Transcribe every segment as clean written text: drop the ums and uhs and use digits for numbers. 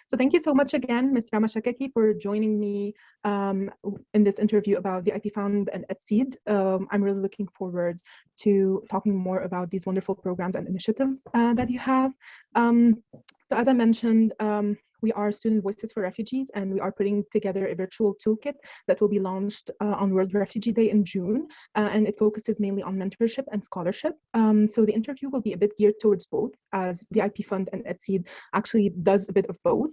So thank you so much again, Ms. Rama Chakaki, for joining me in this interview about VIP.fund and edseed. I'm really looking forward to talking more about these wonderful programs and initiatives that you have. So as I mentioned, we are Student Voices for Refugees, and we are putting together a virtual toolkit that will be launched on World Refugee Day in June, and it focuses mainly on mentorship and scholarship. So the interview will be a bit geared towards both, as VIP.fund and edseed actually does a bit of both.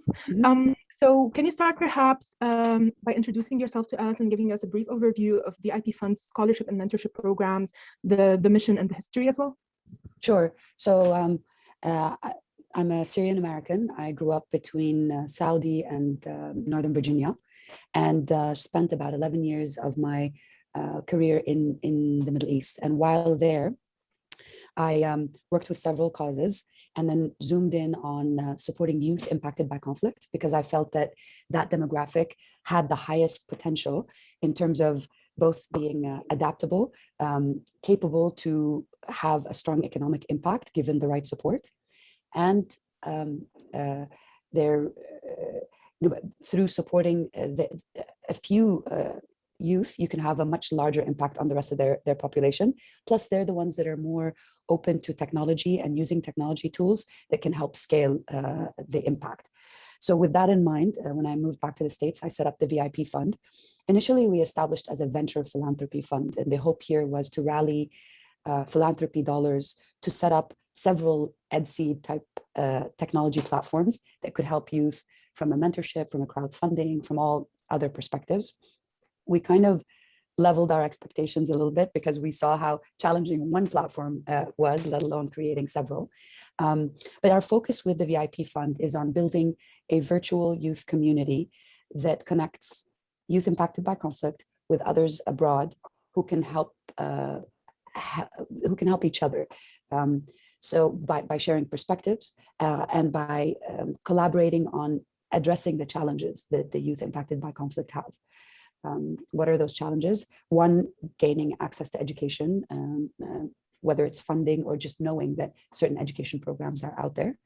So can you start perhaps by introducing yourself to us and giving us a brief overview of VIP.fund's scholarship and mentorship programs, the mission and the history as well? Sure. So I'm a Syrian American. I grew up between Saudi and Northern Virginia, and spent about 11 years of my career in the Middle East. And while there, I worked with several causes, and then zoomed in on supporting youth impacted by conflict, because I felt that that demographic had the highest potential in terms of both being adaptable, capable to have a strong economic impact given the right support, and through supporting a few youth, you can have a much larger impact on the rest of their population. Plus, they're the ones that are more open to technology and using technology tools that can help scale the impact. So with that in mind, when I moved back to the States, I set up the VIP.fund. Initially, we established as a venture philanthropy fund, and the hope here was to rally philanthropy dollars to set up several edseed type technology platforms that could help youth from a mentorship, from a crowdfunding, from all other perspectives. We kind of leveled our expectations a little bit because we saw how challenging one platform was, let alone creating several. But our focus with the VIP.fund is on building a virtual youth community that connects youth impacted by conflict with others abroad who can help each other. So by sharing perspectives and by collaborating on addressing the challenges that the youth impacted by conflict have. What are those challenges? One, gaining access to education, whether it's funding or just knowing that certain education programs are out there.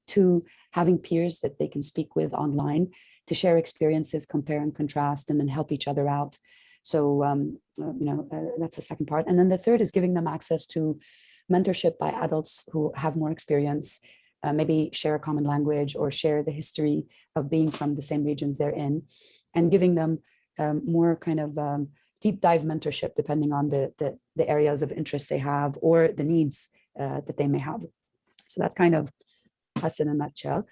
Two, having peers that they can speak with online to share experiences, compare and contrast, and then help each other out. So, that's the second part. And then the third is giving them access to mentorship by adults who have more experience, maybe share a common language or share the history of being from the same regions they're in, and giving them more kind of deep dive mentorship depending on the areas of interest they have or the needs that they may have. So that's kind of us in a nutshell.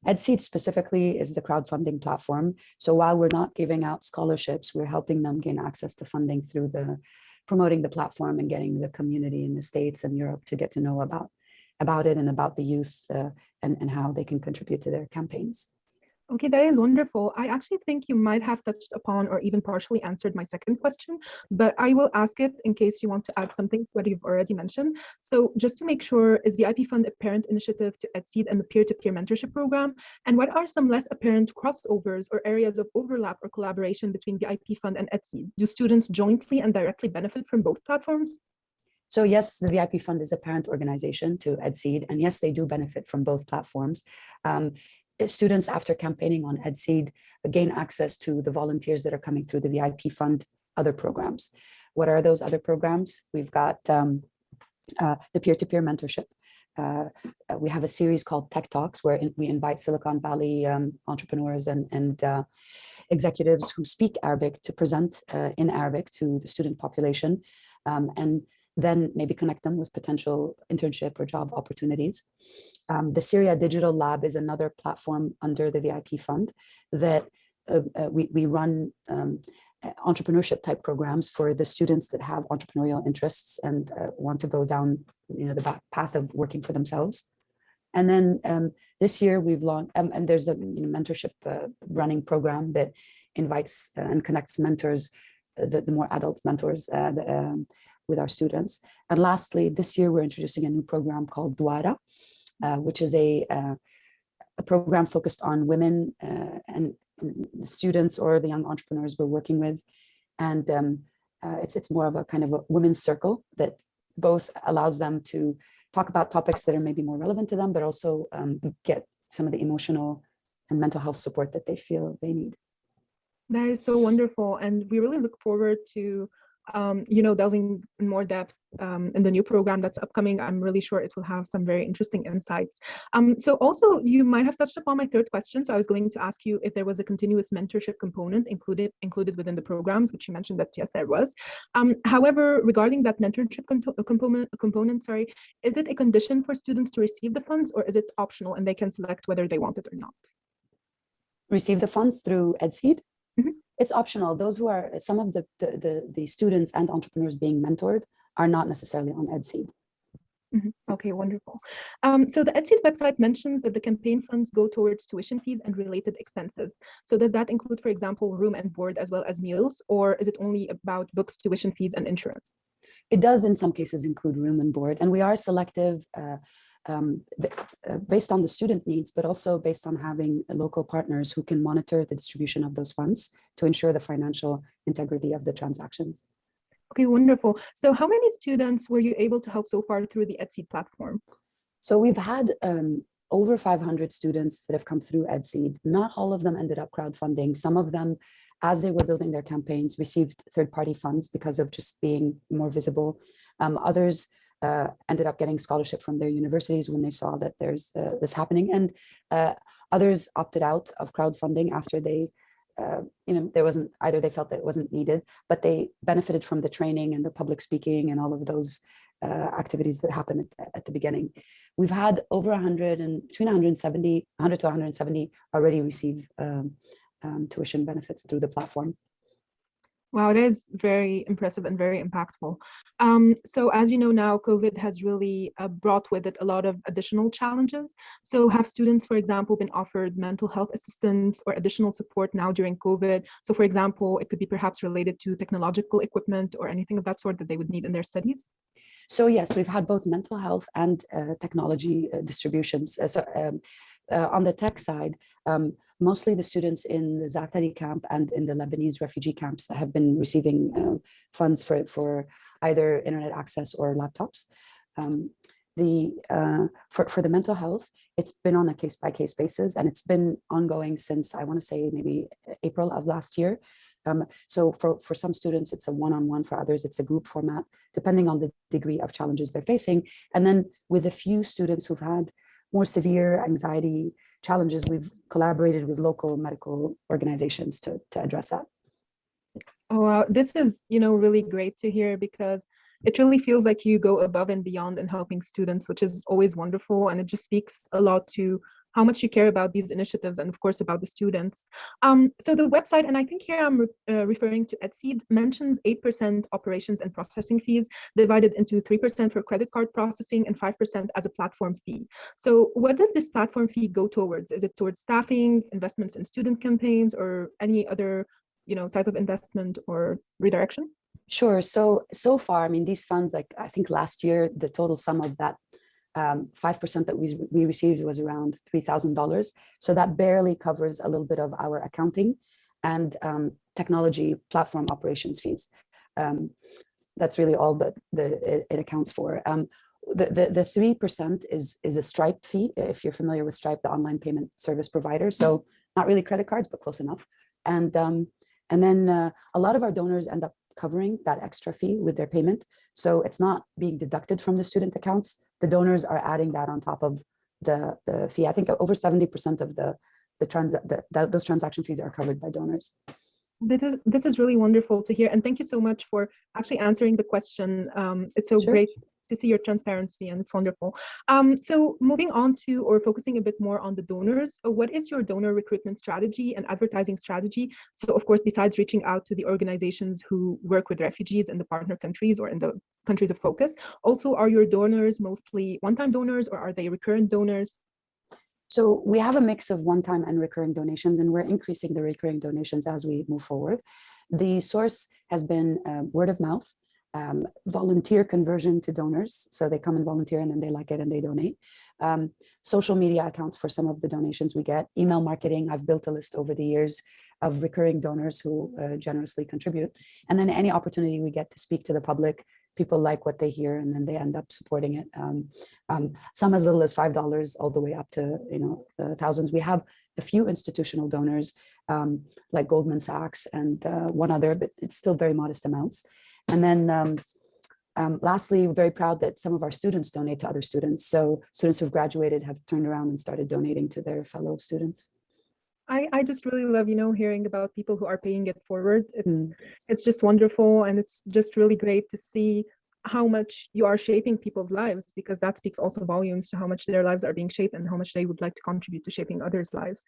edseed specifically is the crowdfunding platform. So while we're not giving out scholarships, we're helping them gain access to funding through promoting the platform and getting the community in the States and Europe to get to know about it and about the youth and how they can contribute to their campaigns. Okay, that is wonderful. I actually think you might have touched upon or even partially answered my second question, but I will ask it in case you want to add something to what you've already mentioned. So just to make sure, is VIP.fund a parent initiative to edseed and the peer-to-peer mentorship program? And what are some less apparent crossovers or areas of overlap or collaboration between VIP.fund and edseed? Do students jointly and directly benefit from both platforms? So yes, the VIP.fund is a parent organization to edseed, and yes, they do benefit from both platforms. Students, after campaigning on edseed, gain access to the volunteers that are coming through the VIP.fund other programs. What are those other programs? We've got the peer-to-peer mentorship. We have a series called Tech Talks, where we invite Silicon Valley entrepreneurs and executives who speak Arabic to present in Arabic to the student population, and then maybe connect them with potential internship or job opportunities. The Syria Digital Lab is another platform under the VIP.fund that we run entrepreneurship type programs for the students that have entrepreneurial interests and want to go down the path of working for themselves. And then this year we've launched, and there's a mentorship running program that invites and connects mentors, the more adult mentors with our students. And lastly, this year we're introducing a new program called Douara, which is a program focused on women and the students or the young entrepreneurs we're working with. And it's more of a kind of a women's circle that both allows them to talk about topics that are maybe more relevant to them, but also get some of the emotional and mental health support that they feel they need. That is so wonderful, and we really look forward to delving in more depth in the new program that's upcoming. I'm really sure it will have some very interesting insights. So also, you might have touched upon my third question. So I was going to ask you if there was a continuous mentorship component included within the programs, which you mentioned that yes, there was. However, regarding that mentorship component, sorry, is it a condition for students to receive the funds, or is it optional and they can select whether they want it or not? Receive the funds through edseed? Mm-hmm. It's optional. Those who are, some of the students and entrepreneurs being mentored are not necessarily on edseed. Mm-hmm. Okay, wonderful. So the edseed website mentions that the campaign funds go towards tuition fees and related expenses. So does that include, for example, room and board as well as meals, or is it only about books, tuition fees, and insurance? It does in some cases include room and board, and we are selective based on the student needs, but also based on having local partners who can monitor the distribution of those funds to ensure the financial integrity of the transactions. Okay, wonderful. So how many students were you able to help so far through the edseed platform? So we've had over 500 students that have come through edseed. Not all of them ended up crowdfunding. Some of them, as they were building their campaigns, received third-party funds because of just being more visible. Others ended up getting scholarship from their universities when they saw that there's this happening, and others opted out of crowdfunding after they, there wasn't, either they felt that it wasn't needed, but they benefited from the training and the public speaking and all of those activities that happened at the beginning. We've had over 100 to 170 already receive tuition benefits through the platform. Wow, it is very impressive and very impactful. So as you know now, COVID has really brought with it a lot of additional challenges. So have students, for example, been offered mental health assistance or additional support now during COVID? So for example, it could be perhaps related to technological equipment or anything of that sort that they would need in their studies? So yes, we've had both mental health and technology distributions. On the tech side, mostly the students in the Zaatari camp and in the Lebanese refugee camps have been receiving funds for either internet access or laptops. For the mental health, it's been on a case-by-case basis, and it's been ongoing since, I want to say, maybe April of last year. So for some students, it's a one-on-one. For others, it's a group format, depending on the degree of challenges they're facing. And then with a few students who've had more severe anxiety challenges, we've collaborated with local medical organizations to address that. Oh, wow. This is, really great to hear, because it really feels like you go above and beyond in helping students, which is always wonderful. And it just speaks a lot to how much you care about these initiatives and, of course, about the students. So the website, and I think here I'm referring to edseed, mentions 8% operations and processing fees, divided into 3% for credit card processing and 5% as a platform fee. So what does this platform fee go towards? Is it towards staffing, investments in student campaigns, or any other type of investment or redirection? Sure. So far, I mean, these funds, like I think last year, the total sum of that 5% that we received was around $3,000. So that barely covers a little bit of our accounting and technology platform operations fees. That's really all that it accounts for. The 3% is a Stripe fee, if you're familiar with Stripe, the online payment service provider. So not really credit cards, but close enough. And then a lot of our donors end up covering that extra fee with their payment. So it's not being deducted from the student accounts. The donors are adding that on top of the fee. I think over 70% of those transaction fees are covered by donors. This is really wonderful to hear. And thank you so much for actually answering the question. It's so great to see your transparency, and it's wonderful. So moving on to, or focusing a bit more on the donors, what is your donor recruitment strategy and advertising strategy? So of course, besides reaching out to the organizations who work with refugees in the partner countries or in the countries of focus, also are your donors mostly one-time donors, or are they recurrent donors? So we have a mix of one-time and recurring donations, and we're increasing the recurring donations as we move forward. The source has been word of mouth, volunteer conversion to donors. So they come and volunteer, and then they like it and they donate. Social media accounts for some of the donations we get. Email marketing, I've built a list over the years of recurring donors who generously contribute. And then any opportunity we get to speak to the public, people like what they hear, and then they end up supporting it. Some as little as $5 all the way up to, thousands. We have a few institutional donors like Goldman Sachs and one other, but it's still very modest amounts. And then lastly, we're very proud that some of our students donate to other students. So students who've graduated have turned around and started donating to their fellow students. I just really love, hearing about people who are paying it forward. It's just wonderful, and it's just really great to see how much you are shaping people's lives, because that speaks also volumes to how much their lives are being shaped and how much they would like to contribute to shaping others' lives.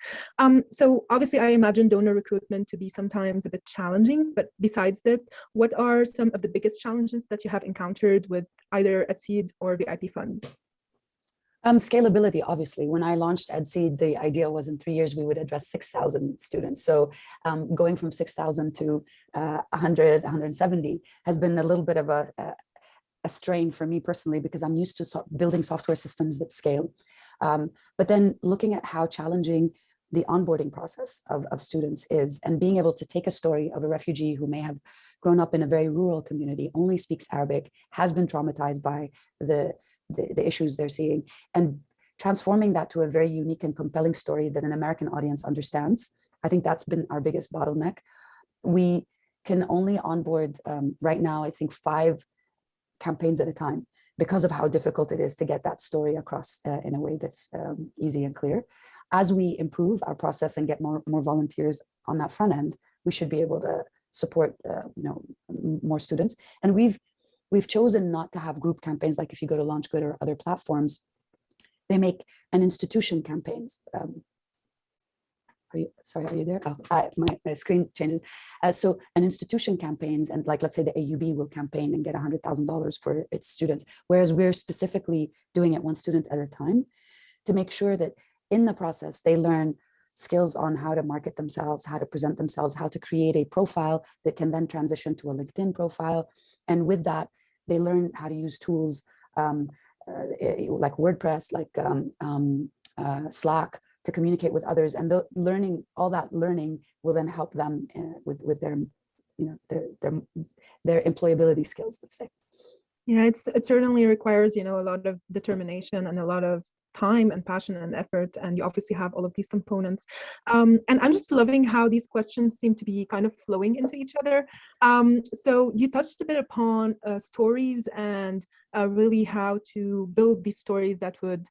So obviously, I imagine donor recruitment to be sometimes a bit challenging, but besides that, what are some of the biggest challenges that you have encountered with either edseed or VIPfund? Scalability, obviously. When I launched edseed, the idea was in 3 years we would address 6,000 students. So going from 6,000 to 100, 170 has been a little bit of a strain for me personally, because I'm used to building software systems that scale. But then looking at how challenging the onboarding process of students is, and being able to take a story of a refugee who may have grown up in a very rural community, only speaks Arabic, has been traumatized by the issues they're seeing, and transforming that to a very unique and compelling story that an American audience understands. I think that's been our biggest bottleneck. We can only onboard right now, I think, 5 campaigns at a time, because of how difficult it is to get that story across in a way that's easy and clear. As we improve our process and get more volunteers on that front end, we should be able to support more students. And we've chosen not to have group campaigns. Like if you go to LaunchGood or other platforms, they make an institution campaigns. Are you there? Oh, my screen changes. So an institution campaigns, and like, let's say the AUB will campaign and get $100,000 for its students, whereas we're specifically doing it one student at a time, to make sure that in the process they learn skills on how to market themselves, how to present themselves, how to create a profile that can then transition to a LinkedIn profile. And with that, they learn how to use tools like WordPress, like Slack, to communicate with others. And all that learning will then help them with their employability skills, let's say. Yeah, it certainly requires, a lot of determination and a lot of time and passion and effort, and you obviously have all of these components. And I'm just loving how these questions seem to be kind of flowing into each other. So you touched a bit upon stories and really how to build these stories that would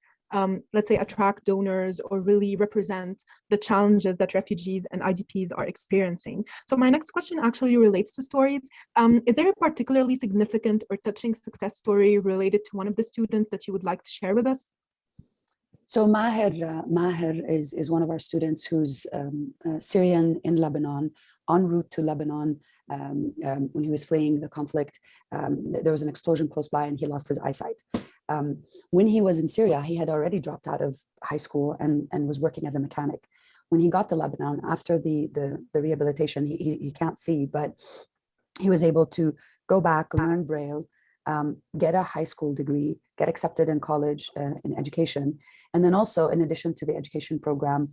let's say attract donors or really represent the challenges that refugees and IDPs are experiencing. So my next question actually relates to stories. Is there a particularly significant or touching success story related to one of the students that you would like to share with us? So Maher is one of our students who's Syrian in Lebanon, en route to Lebanon. When he was fleeing the conflict, there was an explosion close by and he lost his eyesight. When he was in Syria, he had already dropped out of high school and was working as a mechanic. When he got to Lebanon, after the rehabilitation, he can't see, but he was able to go back, learn Braille, get a high school degree, get accepted in college in education, and then also, in addition to the education program,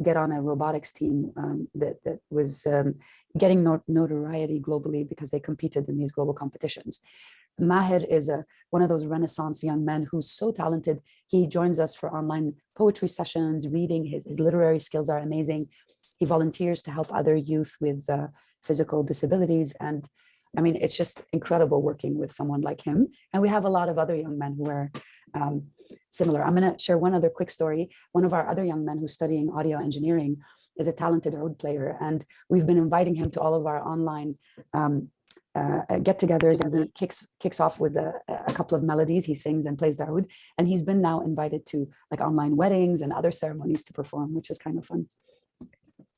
get on a robotics team that was getting notoriety globally because they competed in these global competitions. Maher is one of those Renaissance young men who's so talented. He joins us for online poetry sessions, reading. His literary skills are amazing. He volunteers to help other youth with physical disabilities. And I mean, it's just incredible working with someone like him. And we have a lot of other young men who are similar. I'm going to share one other quick story. One of our other young men who's studying audio engineering is a talented oud player. And we've been inviting him to all of our online get-togethers, and he kicks off with a couple of melodies. He sings and plays the oud. And he's been now invited to like online weddings and other ceremonies to perform, which is kind of fun.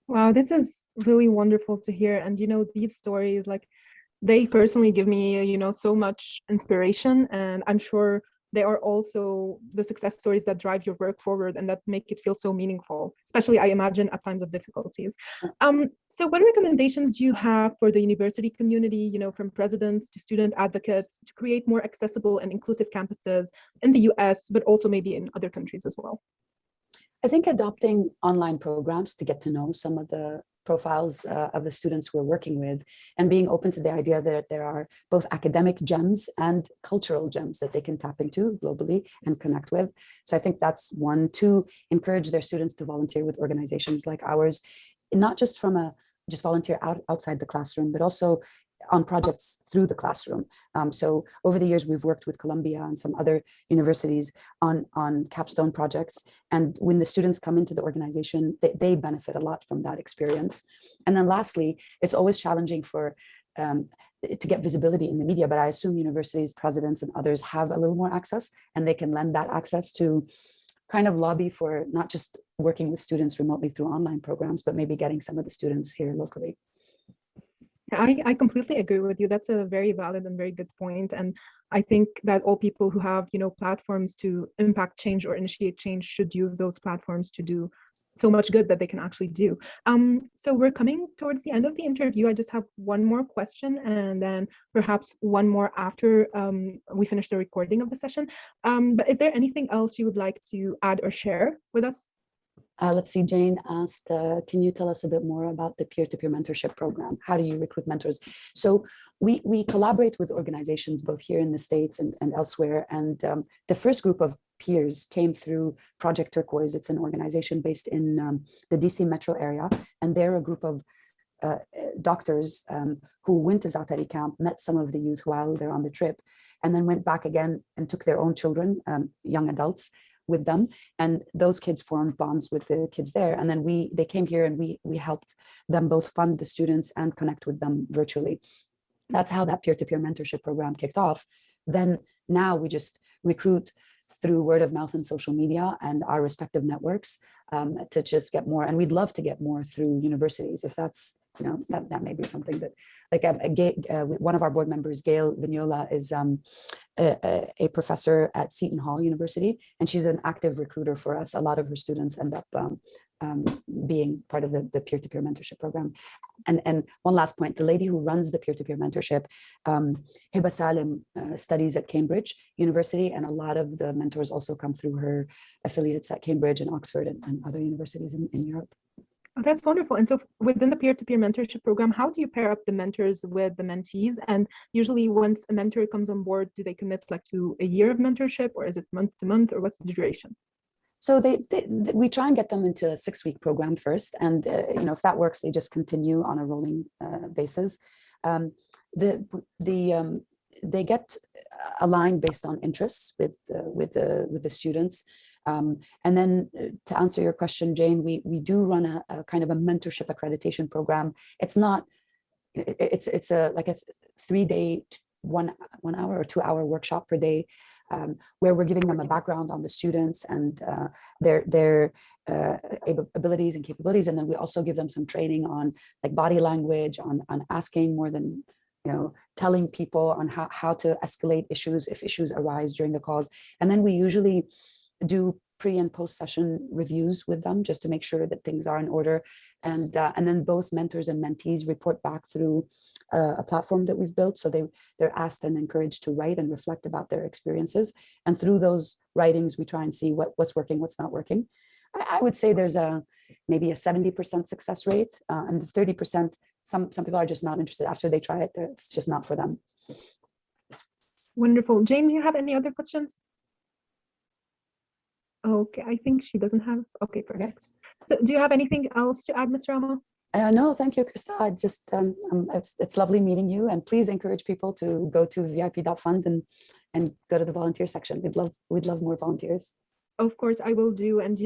Wow, this is really wonderful to hear. And, these stories, like, they personally give me, so much inspiration, and I'm sure they are also the success stories that drive your work forward and that make it feel so meaningful, especially, I imagine, at times of difficulties. So what recommendations do you have for the university community, from presidents to student advocates, to create more accessible and inclusive campuses in the US, but also maybe in other countries as well? I think adopting online programs to get to know some of the profiles of the students we're working with, and being open to the idea that there are both academic gems and cultural gems that they can tap into globally and connect with. So I think that's one. Two, encourage their students to volunteer with organizations like ours, not just from a just volunteer outside the classroom, but also on projects through the classroom. So over the years, we've worked with Columbia and some other universities on capstone projects. And when the students come into the organization, they benefit a lot from that experience. And then lastly, it's always challenging for to get visibility in the media, but I assume universities, presidents, and others have a little more access, and they can lend that access to kind of lobby for not just working with students remotely through online programs, but maybe getting some of the students here locally. I completely agree with you. That's a very valid and very good point. And I think that all people who have, platforms to impact change or initiate change should use those platforms to do so much good that they can actually do. So we're coming towards the end of the interview. I just have one more question, and then perhaps one more after we finish the recording of the session. But is there anything else you would like to add or share with us? Let's see, Jane asked, can you tell us a bit more about the peer-to-peer mentorship program? How do you recruit mentors? So we collaborate with organizations both here in the States and elsewhere. And the first group of peers came through Project Turquoise. It's an organization based in the DC metro area. And they're a group of doctors who went to Zaatari camp, met some of the youth while they're on the trip, and then went back again and took their own children, young adults, with them, and those kids formed bonds with the kids there. And then they came here, and we helped them both fund the students and connect with them virtually. That's how that peer-to-peer mentorship program kicked off. Then now we just recruit through word of mouth and social media and our respective networks to just get more. And we'd love to get more through universities, if that's, that may be something that, like one of our board members, Gail Vignola, is a professor at Seton Hall University, and she's an active recruiter for us. A lot of her students end up being part of the peer-to-peer mentorship program. And one last point, the lady who runs the peer-to-peer mentorship, Hiba Salim, studies at Cambridge University, and a lot of the mentors also come through her affiliates at Cambridge and Oxford and other universities in Europe. Oh, that's wonderful. And so within the peer-to-peer mentorship program, how do you pair up the mentors with the mentees? And usually once a mentor comes on board, do they commit to a year of mentorship, or is it month to month, or what's the duration? So we try and get them into a 6-week program first. And if that works, they just continue on a rolling basis. They get aligned based on interests with the students. And then to answer your question, Jane, we do run a kind of a mentorship accreditation program. It's not, it's like a 3-day, 1 hour or 2-hour workshop per day, where we're giving them a background on the students and their abilities and capabilities. And then we also give them some training on like body language, on asking more than, telling people, on how to escalate issues if issues arise during the calls. And then we usually do pre and post session reviews with them just to make sure that things are in order. And then both mentors and mentees report back through a platform that we've built. So they're asked and encouraged to write and reflect about their experiences. And through those writings, we try and see what's working, what's not working. I would say there's maybe a 70% success rate, and the 30%, some people are just not interested after they try it. It's just not for them. Wonderful. Jane, do you have any other questions? Okay, I think she doesn't have. Okay, perfect. So do you have anything else to add, Ms. Rama? No, thank you, Krista. I just, it's lovely meeting you, and please encourage people to go to VIP.fund and go to the volunteer section. We'd love more volunteers. Of course, I will do. And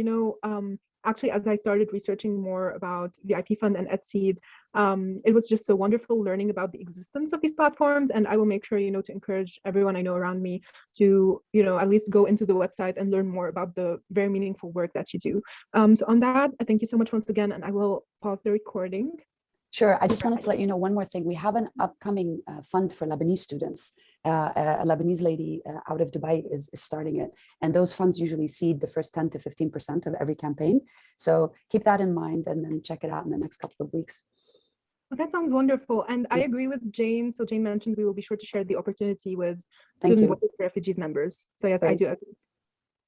actually, as I started researching more about VIPfund and edseed, it was just so wonderful learning about the existence of these platforms. And I will make sure, to encourage everyone I know around me to, at least go into the website and learn more about the very meaningful work that you do. So on that, I thank you so much once again, and I will pause the recording. Sure. I just wanted to let you know one more thing. We have an upcoming fund for Lebanese students. A Lebanese lady out of Dubai is starting it. And those funds usually seed the first 10 to 15% of every campaign. So keep that in mind and then check it out in the next couple of weeks. Well, that sounds wonderful. And I agree with Jane. So Jane mentioned we will be sure to share the opportunity with student voices for refugees members. So yes, I do agree.